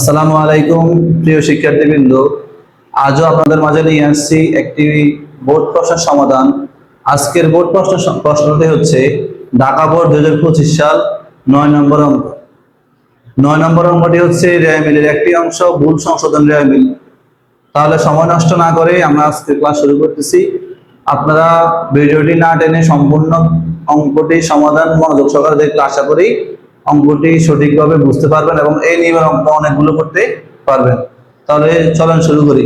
আসসালামু আলাইকুম প্রিয় শিক্ষার্থীবৃন্দ, আজও আপনাদের মাঝে নিয়ে আসছি একটি বোর্ড প্রশ্নের সমাধান। আজকের বোর্ড প্রশ্নটি হচ্ছে ঢাকা বোর্ড 2025 সাল 9 নম্বর অঙ্ক। 9 নম্বর অঙ্কটি হচ্ছে রেয়াই মিলের একটি অংশ ভুল সংশোধন রেয়াই মিল। তাহলে সময় নষ্ট না করে আমরা আজকে ক্লাস শুরু করতেছি। আপনারা ভিডিওটি না টেনে সম্পূর্ণ অঙ্কটি সমাধান মনোযোগ সহকারে দেখলে আশা করি অঙ্কটি সঠিকভাবে বুঝতে পারবেন এবং এই নিয়মের অঙ্ক অনেকগুলো করতে পারবেন। তাহলে চলেন শুরু করি।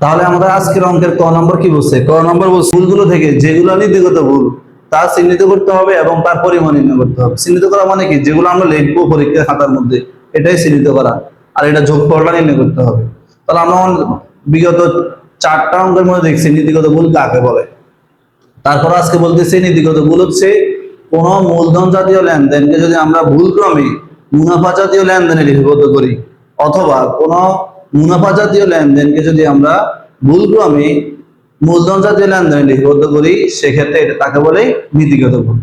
তাহলে আমরা আজকের অঙ্কের ক নম্বর কি বলছে? ক নম্বর বলছে ভুলগুলো থেকে যেগুলো নীতিগত ভুল তা চিহ্নিত করতে হবে এবং তার পরিমাণ নির্ণয় করতে হবে। চিহ্নিত করা মানে কি? যেগুলো আমরা লিখবো পরীক্ষার খাতার মধ্যে এটাই চিহ্নিত করা, আর এটা যোগফলটা নির্ণয় করতে হবে। তাহলে আমরা বিগত 4টা অঙ্কের মধ্যে দেখছি নীতিগত ভুল কাকে বলে। তারপর আজকে বলতেছি নীতিগত ভুল হচ্ছে কোন মূলধন জাতীয় লেনদেনকে যদি আমরা ভুলক্রমে মুনাফা জাতীয় লেনদেনে লিপিবদ্ধ করি, অথবা কোন মুনাফা জাতীয় লেনদেনকে যদি আমরা ভুলক্রমে মূলধন জাতীয় লেনদেনে লিপিবদ্ধ করি, সেক্ষেত্রে এটা তাকে বলে নীতিগত ভুল।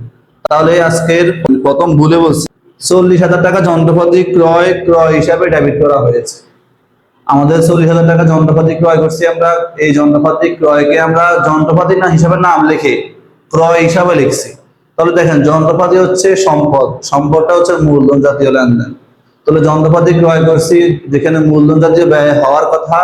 তাহলে আজকের প্রথম ভুলে বলছি 40,000 টাকা যন্ত্রপাতি ক্রয় হিসাবে ডেবিট করা হয়েছে। আমাদের 40,000 টাকা যন্ত্রপাতি ক্রয় করছি, আমরা এই যন্ত্রপাতি ক্রয়কে আমরা যন্ত্রপাতি না হিসাবে নাম লিখে ক্রয় হিসাবে লিখছি। তাহলে দেখেন যন্ত্রপাতি হচ্ছে সম্পদ, সম্পদটা হচ্ছে মূলধন জাতীয় লেনদেন। তাহলে যন্ত্রপাতি ক্রয় করছি, যেখানে মূলধন জাতীয় ব্যয় হওয়ার কথা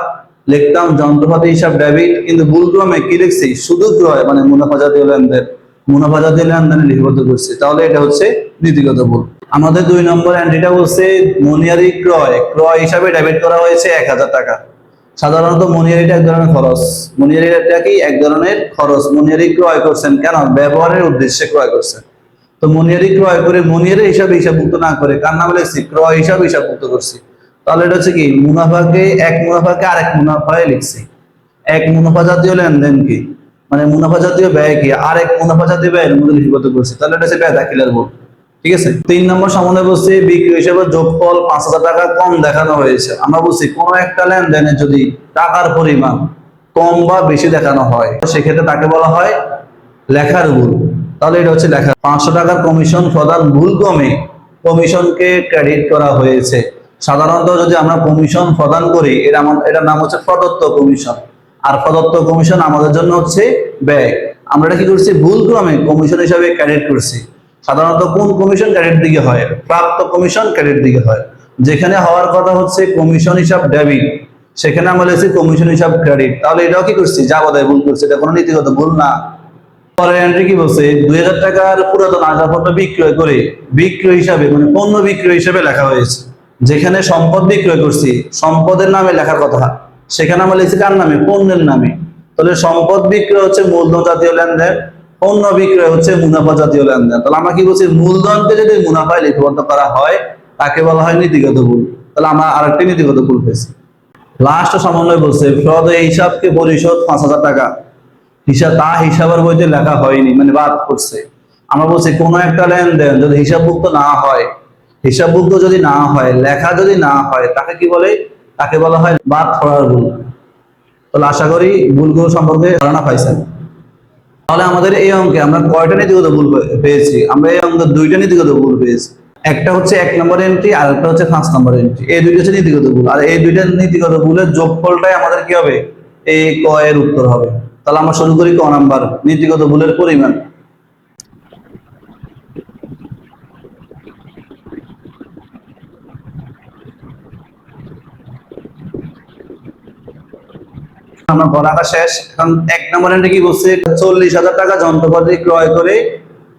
লিখতাম যন্ত্রপাতি হিসাব ডেবিট, কিন্তু ভুলক্রমে কি লিখছি শুধু ক্রয় মানে মুনাফা জাতীয় লেনদেন, মুনাফা জাতীয় লেনদেনে লিপিবদ্ধ করছি। তাহলে এটা হচ্ছে নীতিগত ভুল। আমাদের 2 নম্বর এন্ট্রিটা বলছে মনিয়ারি ক্রয় হিসাবে ডেবিট করা হয়েছে 1,000 টাকা। সাধারণত মনিয়ারিটা এক ধরনের খরচ, মনিয়ারিটা কি এক ধরনের খরচ। মনিয়ারি ক্রয় করছেন কেন? ব্যবহারের উদ্দেশ্যে ক্রয় করছেন। তো মনিয়ারি ক্রয় করে মনিয়ারি হিসাবে হিসাবভুক্ত না করে কার নামে লিখছি? ক্রয় হিসাবে হিসাবভুক্ত করছি। তাহলে এটা হচ্ছে কি মুনাফাকে আরেক মুনাফায় লিখছি। এক মুনাফা জাতীয় লেনদেন কি মানে মুনাফা জাতীয় ব্যয় কি আরেক মুনাফা জাতীয় ব্যয়ের মধ্যে লিপিবদ্ধ করছি। তাহলে এটা হচ্ছে ব্যয় দাখিলের ভুল। ঠিক আছে। 3 নম্বর সমাধানে বলছি বিক্রি হিসেবে যোগফল 5,000 টাকা কম দেখানো হয়েছে। আমরা বলছি কোন একটা লেনদেনে যদি টাকার পরিমাণ কম বা বেশি দেখানো হয় সেক্ষেত্রে তাকে বলা হয় লেখার ভুল। তাহলে এটা হচ্ছে লেখা। 500 টাকার কমিশন প্রদান ভুল ক্রমে কমিশনকে ক্রেডিট করা হয়েছে। সাধারণত যদি আমরা কমিশন প্রদান করি এটার নাম হচ্ছে প্রদত্ত কমিশন, আর প্রদত্ত কমিশন আমাদের জন্য হচ্ছে ব্যয়। আমরা এটা কি করছি? ভুল ক্রমে কমিশন হিসাবে ক্রেডিট করছি। সাধারণত কোন কমিশন ক্রেডিট দিকে হয়? প্রাপ্ত কমিশন ক্রেডিট দিকে হয়। যেখানে হওয়ার কথা হচ্ছে কমিশন হিসাব ডেবিট, সেখানে আমরা লিখছি কমিশন হিসাব ক্রেডিট। তাহলে এটাও কি করছি? যা বোধহয় ভুল করছি, এটা কোনো নীতিগত ভুল না। পরের এন্ট্রি কি বলছে 2,000 টাকার পুরাতন আসবাবপত্র বিক্রয় করে বিক্রয় হিসাবে মানে পণ্য বিক্রয় হিসাবে লেখা হয়েছে। যেখানে সম্পদ বিক্রয় করছি সম্পদের নামে লেখার কথা, সেখানে আমরা লিখছি কার নামে? পণ্যের নামে। তাহলে সম্পদ বিক্রয় হচ্ছে মূলধন জাতীয় লেনদেন, পণ্য বিক্রয় হচ্ছে মুনাফা জাতীয় লেনদেন। তাহলে আমরা কি বলছি? মূলধনকে যদি মুনাফায় লিপিবদ্ধ করা হয় তাকে বলা হয় নীতিগত ভুল। তাহলে আমরা আরেকটি নীতিগত ভুল পেয়েছি। লাস্ট সমন্বয় বলছে প্রদত্ত হিসাবকে পরিশোধ 5,000 টাকা হিসাবের বইতে লেখা হয়নি মানে বাদ করছে। আমরা বলছি কোন একটা লেনদেন যদি হিসাবভুক্ত না হয়, হিসাবভুক্ত যদি না হয়, লেখা যদি না হয় তাকে কি বলে? তাকে বলা হয় বাদ করার ভুল। তাহলে আশা করি ভুলগুলো সম্পর্কে ধারণা পাইছেন। তাহলে আমাদের এই অঙ্কে আমরা কয়টা নীতিগত ভুল পেয়েছি? আমরা এই অঙ্কে 2টা নীতিগত ভুল পেয়েছি। একটা হচ্ছে 1 নম্বর এন্ট্রি আর একটা হচ্ছে 5 নম্বর এন্ট্রি। এই 2টা হচ্ছে নীতিগত ভুল, আর এই 2টা নীতিগত ভুলের যোগফলটাই আমাদের কি হবে? এই ক এর উত্তর হবে। তাহলে আমরা শুরু করি ক নাম্বার নীতিগত ভুলের পরিমাণ। আমরা পড়াটা শেষ। এখন 1 নম্বর এন্ট্রি কি বলছে? 40,000 টাকা যন্ত্রপাতি ক্রয় করে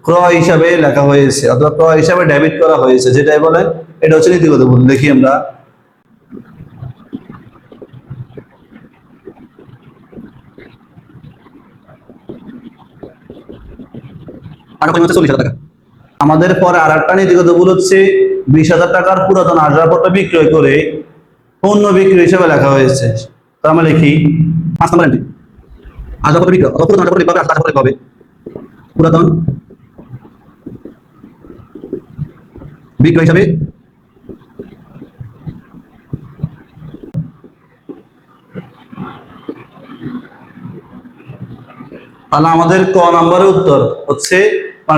ক্রয় হিসাবে লেখা হয়েছে অথবা ক্রয় হিসাবে ডেবিট করা হয়েছে, যেটাই বলেন এটা হচ্ছে নীতিগত ভুল। দেখি আমরা আমাদের পরে আর একটা নীতিগত ভুল হচ্ছে 20,000 টাকার পুরাতন আসবাবপত্র বিক্রয় করে পণ্য বিক্রি হিসাবে লেখা হয়েছে। তো আমরা লিখি 5 নম্বর এন্ট্রি আসবাবপত্র বিক্রয় অথবা পুরাতন আসবাবপত্র লিখতে হবে পুরাতন বিক্রয় হিসাবে তাহলে আমাদের ক নম্বরের উত্তর হচ্ছে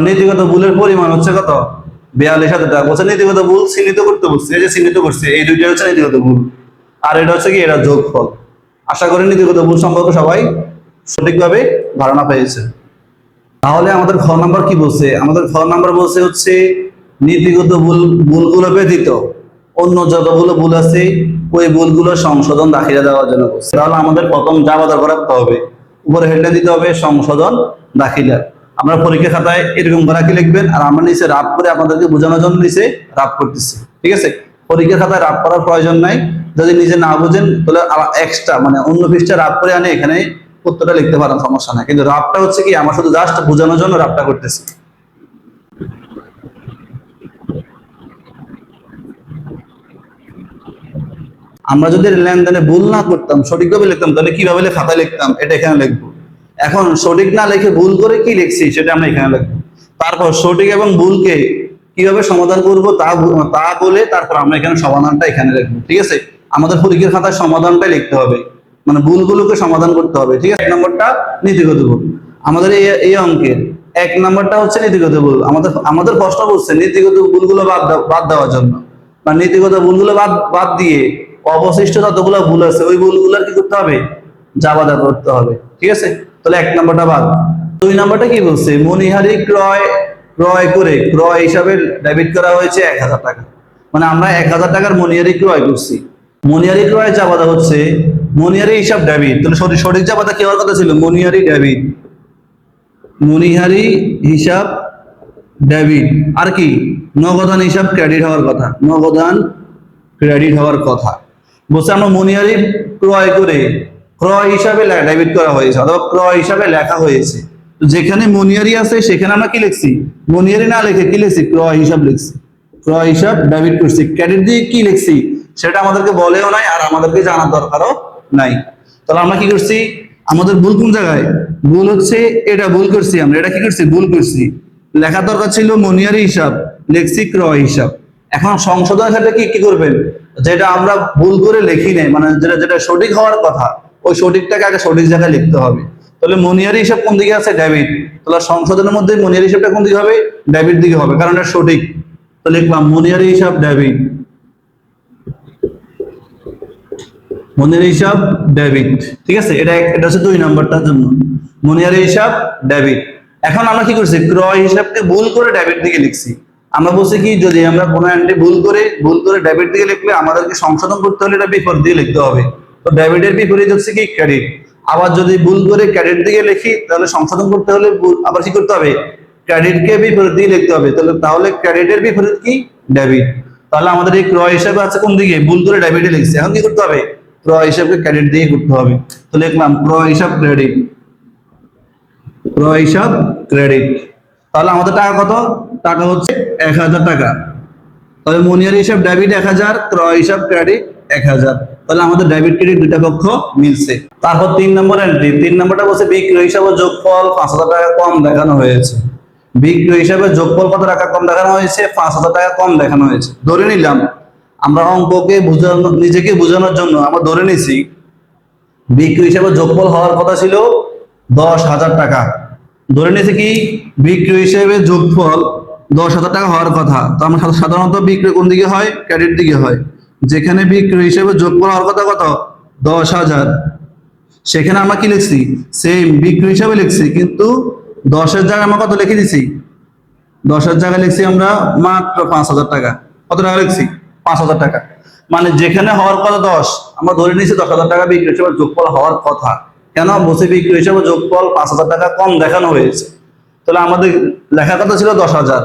নীতিগত ভুলের পরিমাণ হচ্ছে কত? 42,000 টাকা বলছে নীতিগত ভুল চিহ্নিত করতে বলছে, এই যে চিহ্নিত করছে, এই দুইটা হচ্ছে নীতিগত ভুল, আর এটা হচ্ছে কি এটা যোগফল। আশা করি নীতিগত ভুল সম্পর্কে সবাই সঠিকভাবে ধারণা পেয়েছে। তাহলে আমাদের খ নাম্বার কি বলছে? আমাদের খ নাম্বার বলছে হচ্ছে নীতিগত ভুলগুলো ব্যতীত অন্য যতগুলো ভুল আছে ওই ভুলগুলো সংশোধন দাখিলা দেওয়ার জন্য বলছে। তাহলে আমাদের প্রথম যা বাজার রাখতে হবে, উপরে হেডলাইন দিতে হবে সংশোধন দাখিলা। আমরা পরীক্ষা খাতায় এরকম করে কি লিখবেন, আর আমরা নিচে রাফ করে আপনাদেরকে বোঝানোর জন্য নিচে রাফ করতেছি, ঠিক আছে? পরীক্ষা খাতায় রাফ করার প্রয়োজন নাই, যদি নিজে না বুঝেন তাহলে এক্সট্রা মানে অন্য পৃষ্ঠা রাফ করে আনে এখানে উত্তরটা লিখতে পারেন, সমস্যা নাই। কিন্তু রাফটা হচ্ছে কি আমরা শুধু জাস্ট বোঝানোর জন্য রাফটা করতেছি। আমরা যদি লেনদেনে ভুল না করতাম, সঠিকভাবে লিখতাম, তাহলে কিভাবে খাতায় লিখতাম এটা এখানে লিখবো। এখন সঠিক না লিখে ভুল করে কি লিখছি সেটা আমরা এখানে লিখবো। তারপর সঠিক এবং ভুলকে কিভাবে সমাধান করব তা বলে তারপর আমরা এখানে সমাধানটা এখানে লিখবো, ঠিক আছে? আমাদের পরীক্ষার খাতায় সমাধানটাই লিখতে হবে, মানে ভুলগুলোকে সমাধান করতে হবে, ঠিক আছে? এক নম্বরটা নীতিগত ভুল। আমাদের এই অঙ্কের এক নম্বরটা হচ্ছে নীতিগত ভুল। আমাদের প্রশ্ন বলছে নীতিগত ভুলগুলো বাদ দেওয়ার জন্য, বা নীতিগত ভুলগুলো বাদ দিয়ে অবশিষ্ট যতগুলো ভুল আছে ওই ভুলগুলো কি করতে হবে, যা বাধা করতে হবে, ঠিক আছে? তাহলে এক নম্বরটা বাদ। দুই নম্বরটা কি বলছে? মণিহারি ক্রয় করে ক্রয় হিসাবে ডেবিট করা হয়েছে 1,000 টাকা, মানে আমরা 1,000 টাকার মণিহারি ক্রয় করছি। মণিহারি ক্রয় যা বাধা হচ্ছে মণিহারি হিসাব ডেবিট, তাহলে সঠিক যা বাধা কি হওয়ার কথা ছিল? মণিহারি ডেবিট, মণিহারি হিসাব ডেবিট, আর কি নগদান হিসাব ক্রেডিট হওয়ার কথা, নগদান ক্রেডিট হওয়ার কথা। বলছে আমরা মণিহারি ক্রয় করে ক্রয় হিসাবে ডেবিট করা হয়েছে অথবা ক্রয় হিসাবে লেখা হয়েছে। তো যেখানে মণিহারি আছে সেখানে আমরা কি লিখছি? মণিহারি না লিখে কি লিখছি? ক্রয় হিসাব লিখছি, ক্রয় হিসাব ডেবিট করছি। ক্রেডিট দিয়ে কি লিখছি সেটা আমাদেরকে বলেও নাই, আর আমাদেরকে জানার দরকারও নাই। তাহলে আমরা কি করছি? আমাদের ভুল কোন জায়গায়? ভুল হচ্ছে এটা ভুল করছি, আমরা এটা কি করছি? ভুল করছি। লেখার দরকার ছিল মণিহারি হিসাব, লিখছি ক্রয় হিসাব। এখন সংশোধনের ক্ষেত্রে কি করবেন? যেটা আমরা ভুল করে লিখি নাই, মানে যেটা সঠিক হওয়ার কথা ওই সঠিকটাকে আগে সঠিক জায়গায় লিখতে হবে। তাহলে মণিহারি হিসাব কোন দিকে আছে? ডেবিট। তাহলে সংশোধনের মধ্যে মণিহারি হিসাবটা কোন দিকে হবে? ডেবিট দিকে হবে, কারণ এটা সঠিক। তো লিখলাম মণিহারি হিসাব ডেবিট, মণিহারি হিসাব ডেবিট, ঠিক আছে? এটা হচ্ছে দুই নাম্বারটার জন্য মণিহারি হিসাব ডেবিট। এখন আমরা কি করছি? ক্রয় হিসাবকে ভুল করে ডেবিট দিকে লিখছি। আমরা বলছি কি যদি আমরা কোনো এন্ট্রি ভুল করে ডেবিট দিকে লিখলে আমাদেরকে সংশোধন করতে হলে এটা বিপরীত দিয়ে লিখতে হবে। তো ডেবিটের বিপরীত হচ্ছে কি? ক্রেডিট। আবার যদি ভুল করে ক্রেডিট দিকে লিখি তাহলে সংশোধন করতে হলে আবার কি করতে হবে? ক্রেডিটকে বিপরীত দিয়ে লিখতে হবে। তাহলে ক্রেডিটের বিপরীত কি? ডেবিট। তাহলে আমাদের এই ক্রয় হিসাবে আছে কোন দিকে? ভুল করে ডেবিটে লিখছি। এখন কি করতে হবে? ক্রয় হিসাবকে ক্রেডিট দিয়ে করতে হবে। তো লিখলাম ক্রয় হিসাব ক্রেডিট, ক্রয় হিসাব ক্রেডিট। তাহলে আমাদের টাকা কত? টাকা হচ্ছে 1,000 টাকা। তাহলে মণিহারি হিসাব ডেবিট 1,000, ক্রয় হিসাব ক্রেডিট 1,000। তাহলে আমাদের ডেবিট ক্রেডিট দুটা পক্ষ মিলছে। তারপর 3 নম্বর এন্ট্রি, 3 নম্বরটা বলছে বিক্রয় হিসাবে যোগফল 5,000 টাকা কম দেখানো হয়েছে। বিক্রয় হিসাবে যোগফল কত টাকা কম দেখানো হয়েছে? 5,000 টাকা কম দেখানো হয়েছে। ধরে নিলাম আমরা অঙ্ককে নিজেকে বোঝানোর জন্য আমরা ধরে নিছি বিক্রয় হিসাবে যোগফল হওয়ার কথা ছিল 10,000 টাকা। ধরে নিয়েছে কি বিক্রয় হিসেবে যোগফল 10,000 টাকা হওয়ার কথা। তো আমরা সাধারণত বিক্রয় কোন দিকে হয়? ক্রেডিট দিকে হয়। যেখানে বিক্রয় হিসেবে যোগফল হওয়ার কথা কত? 10,000, সেখানে আমরা কি লিখছি? সেম বিক্রয় হিসাবে লিখছি, কিন্তু 10-এর জায়গায় আমরা কত লিখে দিছি? 10-এর জায়গায় লিখছি আমরা মাত্র 5,000 টাকা। কত টাকা লিখছি? 5,000 টাকা। মানে যেখানে হওয়ার কথা 10, আমরা ধরে নিয়েছি 10,000 টাকা বিক্রয় হিসেবে যোগফল হওয়ার কথা। কেন বসে? বিক্রয় হিসাবে যোগফল 5,000 টাকা কম দেখানো হয়েছে। তাহলে আমাদের লেখার কথা ছিল 10,000,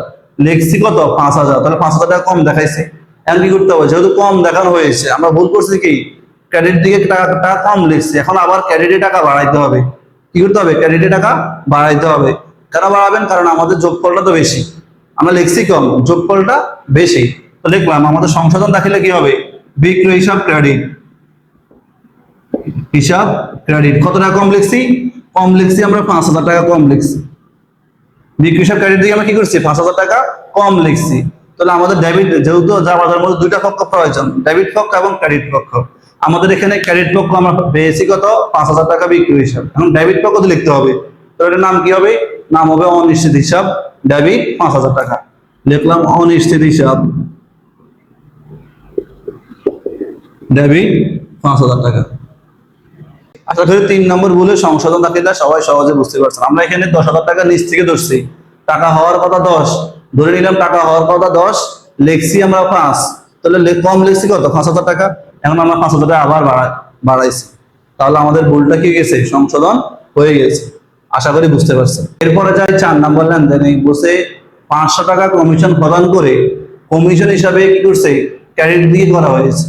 লিখছি কত? 5,000। তাহলে 5,000 টাকা কম দেখাইছে। এখন কি করতে হবে? যেহেতু কম দেখানো হয়েছে আমরা ভুল করছি কি? ক্রেডিট দিকে টাকা কম লিখছি। এখন আবার ক্রেডিটে টাকা বাড়াইতে হবে। কি করতে হবে? ক্রেডিটে টাকা বাড়াইতে হবে। কেন বাড়াবেন? কারণ আমাদের যোগফলটা তো বেশি, আমরা লিখছি কম, যোগফলটা বেশি। তো লিখলাম আমাদের সংশোধন দাখিলে কি হবে? বিক্রয় হিসাব ক্রেডিট, হিসাব ক্রেডিট। কত টাকা কম লিখছি? কম লিখছি আমরা 5,000 টাকা কম লিখছি। বিক্রয় হিসাব ক্রেডিট দিয়ে আমরা কি করছি? 5,000 টাকা কম লিখছি। তাহলে আমাদের ডেবিট, যেহেতু যা বাজার মধ্যে দুইটা পক্ষ প্রয়োজন, ডেবিট পক্ষ এবং ক্রেডিট পক্ষ। আমাদের এখানে ক্রেডিট পক্ষ আমরা পেয়েছি কত? 5,000 টাকা বিক্রয় হিসাব। এখন ডেবিট পক্ষ লিখতে হবে। তো এটার নাম কি হবে? নাম হবে অনিশ্চিত হিসাব ডেবিট 5,000 টাকা। লিখলাম অনিশ্চিত হিসাব, ডেবিট 5,000 টাকা। আশা করি 3 নম্বর ভুলে সংশোধন দাখিলা সবাই সহজে বুঝতে পারছেন। আমরা এখানে 10,000 টাকা নিচ থেকে ধরছি, টাকা হওয়ার কথা 10 ধরে নিলাম, টাকা হওয়ার কথা 10, লিখছি আমরা 5, তাহলে কম লিখছি কত? 5,000 টাকা। এখন আমরা 5,000 টাকা আবার বাড়াইছি, তাহলে আমাদের ভুলটা কি গেছে? সংশোধন হয়ে গেছে। আশা করি বুঝতে পারছেন। এরপরে যাই 4 নম্বর লেনদেনে। বসে 500 টাকা কমিশন প্রদান করে কমিশন হিসাবে কি করছে? ক্রেডিট দিয়ে করা হয়েছে।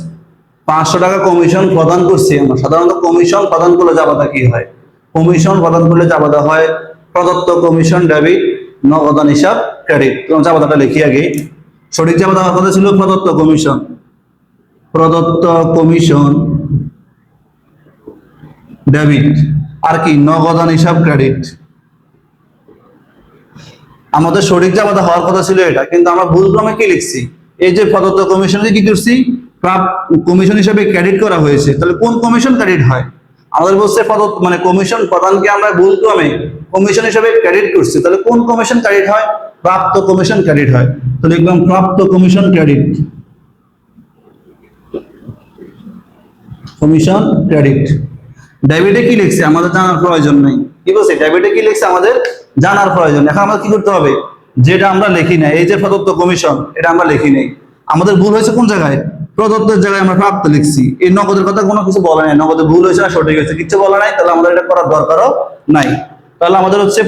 500 টাকা কমিশন প্রদান করছি আমরা। সাধারণত কমিশন প্রদান করলে জাবাদা কি হয়? কমিশন প্রদান করলে জাবাদা হয় প্রদত্ত কমিশন ডেবিট, নগদান হিসাব ক্রেডিট। তোমার জাবাদাটা লিখি আগে। সঠিক জাবাদা হওয়ার কথা ছিল প্রদত্ত কমিশন, প্রদত্ত কমিশন ডেবিট, আর কি নগদান হিসাব ক্রেডিট। আমাদের সঠিক জাবাদা হওয়ার কথা ছিল এটা, কিন্তু আমরা ভুল ক্রমে কি লিখছি? এই যে প্রদত্ত কমিশনকে কি করছি? কমিশন হিসেবে ক্রেডিট করা হয়েছে। তাহলে কোন কমিশন ক্রেডিট হয়? আমাদের বলছে প্রদত্ত মানে কমিশন প্রদানকে আমরা ভুল ক্রমে কমিশন হিসেবে ক্রেডিট করছি। তাহলে কোন কমিশন ক্রেডিট হয়? প্রাপ্ত কমিশন ক্রেডিট হয়। তো লিখলাম প্রাপ্ত কমিশন ক্রেডিট, কমিশন ক্রেডিট। ডেবিটে কি লিখছে আমাদের জানার প্রয়োজন নেই। কি বলছে? ডেবিটে কি লিখছে আমাদের জানার প্রয়োজন। এখন আমাদের কি করতে হবে? যেটা আমরা লিখি না, এই যে প্রদত্ত কমিশন, এটা আমরা লিখি নাই। আমাদের ভুল হয়েছে কোন জায়গায়? প্রদত্তের জায়গায় আমরা প্রাপ্ত লিখছি। এই নগদের কথা কোনো কিছু বলা নাই, নগদের ভুল হয়েছে না সঠিক হয়েছে কিছু বলা নাই। তাহলে আমাদের এটা করার দরকারও নাই। তাহলে আমাদের হচ্ছে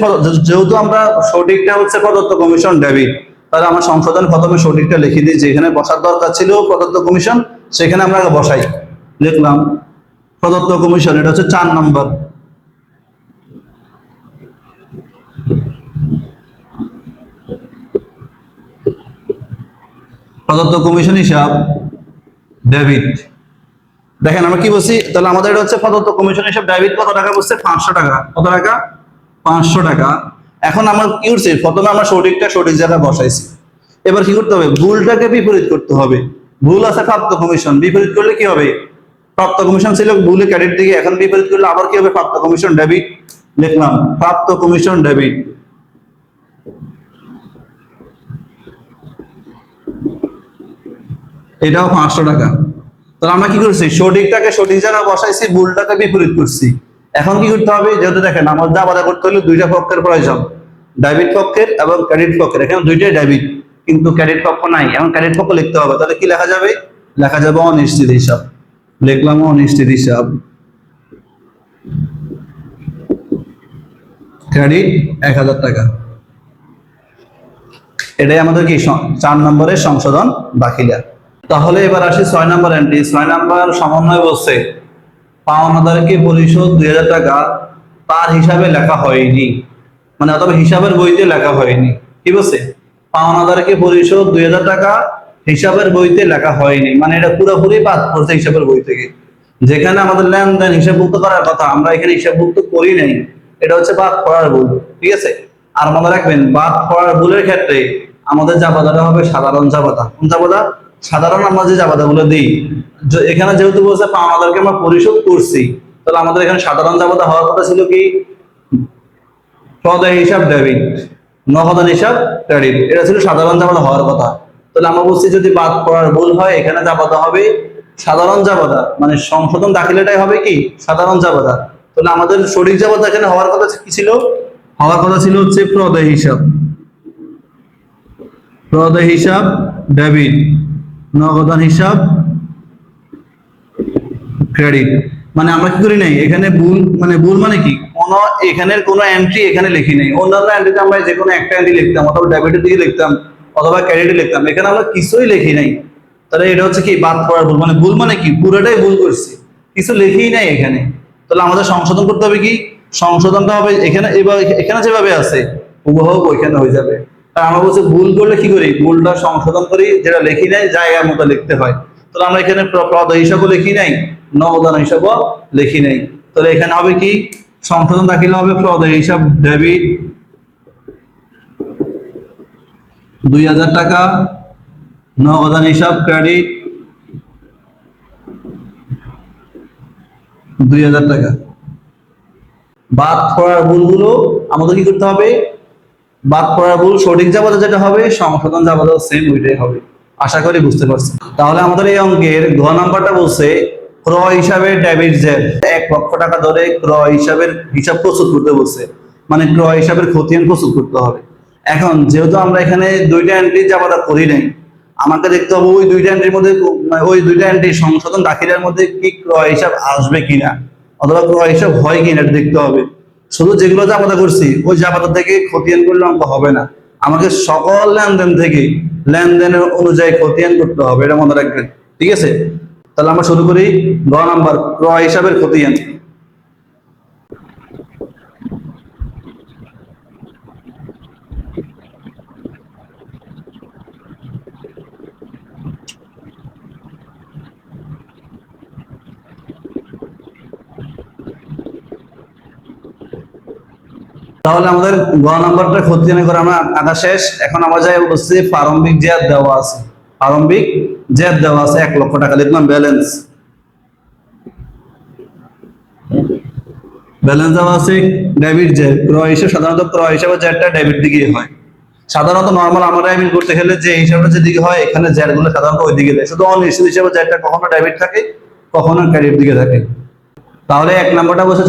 যেহেতু আমরা সঠিকটা হচ্ছে প্রদত্ত কমিশন ডেবিট, তাহলে আমরা সংশোধন প্রথমে সঠিকটা লিখে দিই। যেখানে বসার দরকার ছিল প্রদত্ত কমিশন, সেখানে আমরা বসাই। লিখলাম প্রদত্ত কমিশন, এটা হচ্ছে 4 নম্বর। প্রদত্ত কমিশন হিসাব ডেবিট। দেখেন আমরা কি বলছি? তাহলে আমাদের এটা হচ্ছে প্রদত্ত কমিশন হিসাব ডেবিট। কত টাকা বলছে? 500 টাকা। কত টাকা? 500 টাকা। এখন আমরা কি করছি? প্রথমে আমরা সঠিকটা সঠিক জায়গায় বসাইছি। এবার কি করতে হবে? ভুলটাকে বিপরীত করতে হবে। ভুল আছে প্রাপ্ত কমিশন, বিপরীত করলে কি হবে? প্রাপ্ত কমিশন ছিল ভুলে ক্রেডিট দিকে, এখন বিপরীত করলে আবার কি হবে? প্রাপ্ত কমিশন ডেবিট। লিখলাম প্রাপ্ত কমিশন ডেবিট। এটাও 500 টাকা। তাহলে আমরা কি করছি? সঠিকটাকে সঠিক জায়গায় বসাইছি, ভুলটাকে বিপরীত করছি। এখন কি করতে হবে? যেহেতু দেখেন আমার জাবাদা করতে হলে দুইটা পক্ষের প্রয়োজন, ডেবিট পক্ষের এবং ক্রেডিট পক্ষের। এখানে দুইটাই ডেবিট, কিন্তু ক্রেডিট পক্ষ নাই। এখন ক্রেডিট পক্ষ লিখতে হবে। তাহলে কি লেখা যাবে? লেখা যাবে অনিশ্চিত হিসাব। লিখলাম অনিশ্চিত হিসাব, ক্রেডিট 1000 টাকা। এটাই আমাদের কি 4 নম্বরের সংশোধন দাখিলা। তাহলে এবার আসি 6 নম্বর এন্ট্রি। 6 নম্বর সমন্বয় বলছে পাওনাদারকে পরিশোধ 2000 টাকা তার হিসাবে লেখা হয়নি, মানে অথবা হিসাবের বইতে লেখা হয়নি। কি বলছে? পাওনাদারকে পরিশোধ 2000 টাকা হিসাবের বইতে লেখা হয়নি, মানে এটা পুরোপুরি বাদ পড়ছে হিসাবের বই থেকে। যেখানে আমাদের লেনদেন হিসাবভুক্ত করার কথা, আমরা এখানে হিসাবভুক্ত করি নাই, এটা হচ্ছে বাদ পড়ার ভুল। ঠিক আছে? আর মনে রাখবেন, বাদ পড়ার ভুলের ক্ষেত্রে আমাদের জাবাদাটা হবে সাধারণ জাবাদা। কোন জাবাদা? সাধারণ আমরা যে জাবাদা গুলো দিই। এখানে যেহেতু বলছে পাওনাদারকে আমরা পরিশোধ করছি, তাহলে আমাদের এখানে সাধারণ জাবাদা হওয়ার কথা ছিল কি? প্রদেয় হিসাব ডেবিট, নগদান হিসাব ক্রেডিট। এটা ছিল সাধারণ জাবাদা হওয়ার কথা। তাহলে আমরা বলছি যদি বাদ পড়ার ভুল হয়, এখানে জাবাদা হবে সাধারণ জাবাদা, মানে সংশোধন দাখিলাটাই হবে কি? সাধারণ জাবাদা। তাহলে আমাদের সঠিক জাবাদা এখানে হওয়ার কথা কি ছিল? হওয়ার কথা ছিল হচ্ছে প্রদেয় হিসাব, প্রদেয় হিসাব ডেবিট, নগদান হিসাব ক্রেডিট। মানে আমরা কি করি নাই এখানে ভুল, মানে ভুল মানে কি? কোন এখানের কোন এন্ট্রি এখানে লিখি নাই। অন্যান্য এন্ট্রিতে আমরা যে কোনো একটা এন্ট্রি লিখতাম, অথবা ডেবিটের দিকে লিখতাম, অথবা ক্রেডিটে লিখতাম। এখানে আমরা কিছুই লিখি নাই। তাহলে এটা হচ্ছে কি? বাদ পড়ার ভুল। মানে ভুল মানে কি? পুরোটাই ভুল করছি, কিছু লিখেই নাই এখানে। তাহলে আমাদের সংশোধন করতে হবে কি? সংশোধনটা হবে এখানে, এবার এখানে যেভাবে আছে হুবহু ওইখানে হয়ে যাবে। আর আমরা বলছি ভুল করলে কি করি? ভুলটা সংশোধন করি, যেটা লিখি নাই জায়গার মতো লিখতে হয়। তাহলে আমরা এখানে প্রদেয় হিসাবও লিখি নাই, নগদান হিসাবও লিখি নাই। তাহলে এখানে হবে কি? সংশোধন দাখিলা হবে প্রদেয় হিসাব ডেবিট 2000 টাকা, নগদান হিসাব ক্রেডিট 2000 টাকা। বাদ পড়ার ভুলগুলো আমাদের কি করতে হবে? বাদ পড়া ভুল সঠিক যাবতীয় যেটা হবে সংশোধন যাবতীয় সেম ওইটাই হবে। আশা করি বুঝতে পারছি। তাহলে আমাদের এই অঙ্কের ঘ নাম্বারটা বলছে ক্রয় হিসাবে ডেবিট জেড 1 লক্ষ টাকা ধরে ক্রয় হিসাবের হিসাব প্রস্তুত করতে বলছে, মানে ক্রয় হিসাবের খতিয়ান প্রস্তুত করতে হবে। এখন যেহেতু আমরা এখানে দুইটা এন্ট্রি যাবতীয় করি নাই, আমাকে দেখতে হবে ওই দুইটা এন্ট্রির মধ্যে ওই দুইটা এন্ট্রি সংশোধন দাখিলের মধ্যে কি ক্রয় হিসাব আসবে কিনা অথবা ক্রয় হিসাব হয় কিনা এটা দেখতে হবে। শুধু যেগুলো জামাতা করছি ওই জামাতা থেকে খতিয়ান করলে অঙ্ক হবে না, আমাকে সকল লেনদেন থেকে লেনদেনের অনুযায়ী খতিয়ান করতে হবে, এটা মনে রাখবেন। ঠিক আছে, তাহলে আমরা শুরু করি। গ নাম্বার ক্রয় হিসাবের খতিয়ান। তাহলে আমাদের গ নাম্বারটা খতিয়ান করে আমরা আঁকা শেষ। এখন আমরা যাই বলছি প্রারম্ভিক জেদ দেওয়া আছে, প্রারম্ভিক জেদ দেওয়া আছে 1 লক্ষ টাকা, লিখলাম ব্যালেন্স। ব্যালেন্স দেওয়া আছে ডেবিট জেড, ক্রয় হিসাব সাধারণত ক্রয় হিসাবে জেডটা ডেবিট দিকে হয়। সাধারণত নরমাল আমরা এমন করতে গেলে যে হিসাবটা যেদিকে হয় এখানে জেড গুলো সাধারণত ওই দিকে দেয়, শুধু অনিশ্চিত হিসাবে জেডটা কখনো ডেবিট থাকে কখনো ক্রেডিট দিকে থাকে। তাহলে 1 নম্বরটা বলছে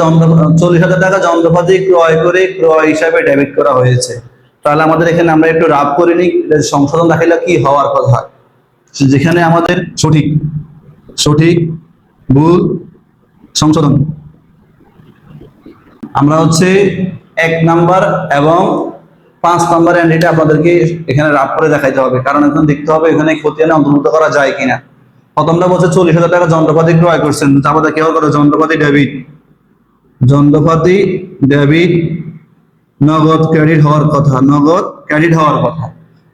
40,000 টাকা যন্ত্রপাতি ক্রয় করে ক্রয় হিসাবে ডেবিট করা হয়েছে। তাহলে আমাদের এখানে আমরা একটু রাফ করে নিই, সংশোধন দেখাইলে কি হওয়ার কথা, যেখানে আমাদের সঠিক সঠিক ভুল সংশোধন আমরা হচ্ছে 1 নাম্বার এবং 5 নাম্বার এন্ট্রিটা আপনাদেরকে এখানে রাফ করে দেখাইতে হবে, কারণ এখন দেখতে হবে এখানে খতিয়ানে অন্তর্ভুক্ত করা যায় কিনা। প্রথমটা বলছে 40,000 টাকা যন্ত্রপাতি ক্রয় করছেন, তারপরে কেউ করে যন্ত্রপাতি ডেবিট, যন্ত্রপাতি ডেবিট নগদ ক্রেডিট হওয়ার কথা, নগদ ক্রেডিট হওয়ার কথা,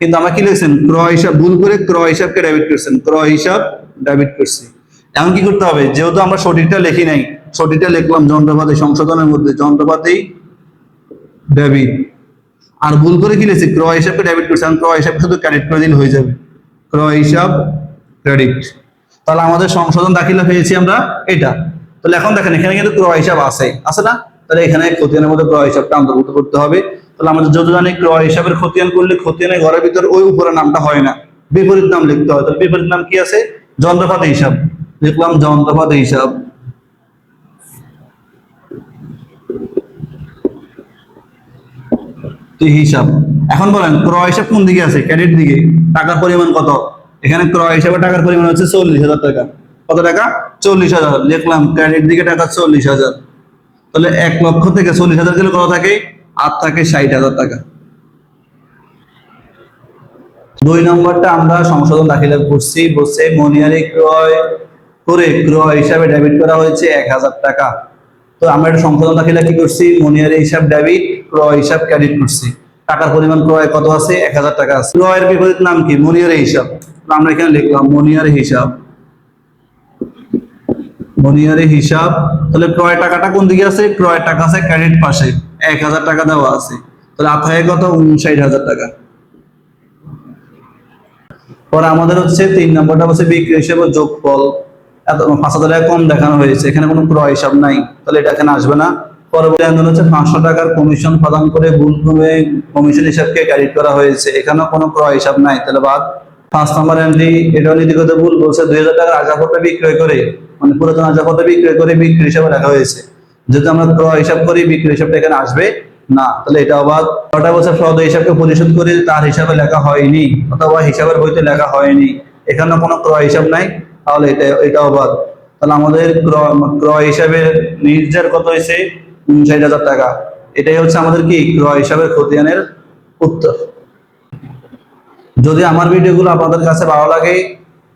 কিন্তু আমরা কি লিখছেন ক্রয় হিসাব, ভুল করে ক্রয় হিসাবকে ডেবিট করছেন, ক্রয় হিসাব ডেবিট করছি। এখন কি করতে হবে, যেহেতু আমরা সঠিকটা লিখি নাই, সঠিকটা লিখলাম যন্ত্রপাতি সংশোধনের মধ্যে যন্ত্রপাতি ডেবিট, আর ভুল করে কি লিখছি ক্রয় হিসাবকে ডেবিট করছি, ক্রয় হিসাব শুধু ক্রেডিট করে দিলে হয়ে যাবে, ক্রয় হিসাব ক্রেডিট। তাহলে আমাদের সংশোধন দাখিলা পেয়েছি আমরা এটা। তাহলে এখন দেখেন এখানে কিন্তু ক্রয় হিসাব আছে না, তাহলে এখানে খতিয়ানের মধ্যে ক্রয় হিসাবটা অন্তর্ভুক্ত করতে হবে। তাহলে আমাদের যদি জানি ক্রয় হিসাবের খতিয়ান করলে খতিয়ানের ঘরের ভিতর ওই উপরে নামটা হয় না, বিপরীত নাম লিখতে হয়। তাহলে বিপরীত নাম কি আছে, যন্ত্রপাতি হিসাব, লিখলাম যন্ত্রপাতি হিসাব। হিসাব এখন বলেন ক্রয় হিসাব কোন দিকে আছে, ক্রেডিট দিকে। টাকার পরিমাণ কত, এখানে ক্রয় হিসাবে টাকার পরিমাণ হচ্ছে 40,000 টাকা। কত টাকা, 40,000, লিখলাম ক্রেডিট দিকে টাকা 40,000। তাহলে 1 লক্ষ থেকে 40,000 গেলে কত থাকে, আর থাকে 60,000 টাকা। 2 নম্বরটা আমরা সংশোধন দাখিলা করছি, বলছে মনিহারি ক্রয় করে ক্রয় হিসাবে ডেবিট করা হয়েছে 1,000 টাকা। তো আমরা একটা সংশোধন দাখিলা কি করছি, মনিহারি হিসাব ডেবিট, ক্রয় হিসাব ক্রেডিট করছি। টাকার পরিমাণ ক্রয় কত আছে, 1,000 টাকা আছে। ক্রয়ের বিপরীত নাম কি, মনিহারি হিসাব, আমরা এখানে লিখলাম মনিহারি হিসাব, মনিহারি হিসাব। তাহলে ক্রয় টাকাটা কোন দিকে আছে, ক্রয় টাকা আছে ক্রেডিট পাশে, 1,000 টাকা দেওয়া আছে। তাহলে আপনাকে কত, 59,000 টাকা। পরে আমাদের হচ্ছে 3 নম্বরটা হচ্ছে বিক্রি হিসাবে যোগফল, 5,000 টাকা কম দেখানো হয়েছে, এখানে কোনো ক্রয় হিসাব নাই, তাহলে এটা এখানে আসবে না। পরবর্তী আন্দোলন হচ্ছে 500 টাকার কমিশন প্রদান করে ভুলক্রমে কমিশন হিসাবকে ক্রেডিট করা হয়েছে, এখানেও কোনো ক্রয় হিসাব নাই, তাহলে বাদ। 5 নম্বর এন্ট্রি, এটাও নীতিগত ভুল, বলছে 2,000 টাকার আসবাবপত্র বিক্রয় করে, মানে পুরাতন আসবাবপত্র বিক্রয় করে বিক্রি হিসাবে রাখা হয়েছে, যেহেতু আমরা ক্রয় হিসাব করি বিক্রি হিসাবটা এখানে আসবে না, তাহলে এটা আবার। ওটা বলছে ফ্রদ হিসাবকে পরিশোধ করে তার হিসাবে লেখা হয়নি অথবা হিসাবের বইতে লেখা হয়নি, এখানে কোনো ক্রয় হিসাব নাই, তাহলে এটাও বাদ। তাহলে আমাদের ক্রয় হিসাবের নির্যার কত হয়েছে, 59,000 টাকা। এটাই হচ্ছে আমাদের কি ক্রয় হিসাবের খতিয়ানের উত্তর। যদি আমার ভিডিওগুলো আপনাদের কাছে ভালো লাগে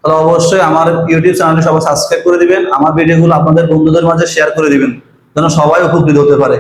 তাহলে অবশ্যই আমার ইউটিউব চ্যানেলটি সবাই সাবস্ক্রাইব করে দিবেন, আমার ভিডিওগুলো আপনাদের বন্ধুদের মাঝে শেয়ার করে দিবেন যেন সবাই উপকৃত হতে পারে।